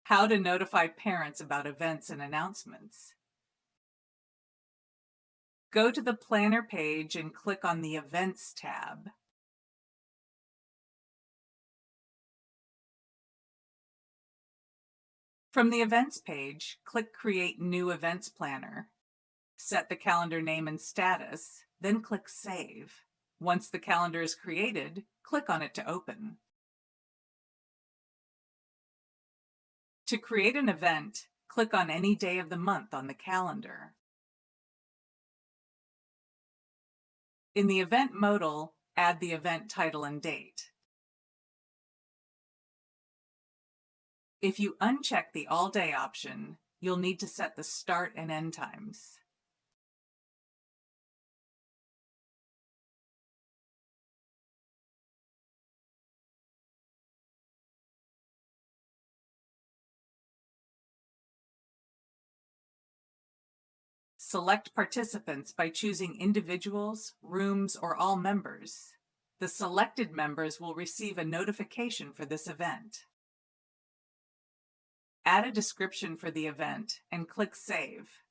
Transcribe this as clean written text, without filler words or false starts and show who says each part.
Speaker 1: How to notify parents about events and announcements. Go to the Planner page and click on the Events tab. From the Events page, click Create New Events Planner. Set the calendar name and status, then click Save. Once the calendar is created, click on it to open. To create an event, click on any day of the month on the calendar. In the event modal, add the event title and date. If you uncheck the All Day option, you'll need to set the start and end times. Select participants by choosing individuals, rooms, or all members. The selected members will receive a notification for this event. Add a description for the event and click Save.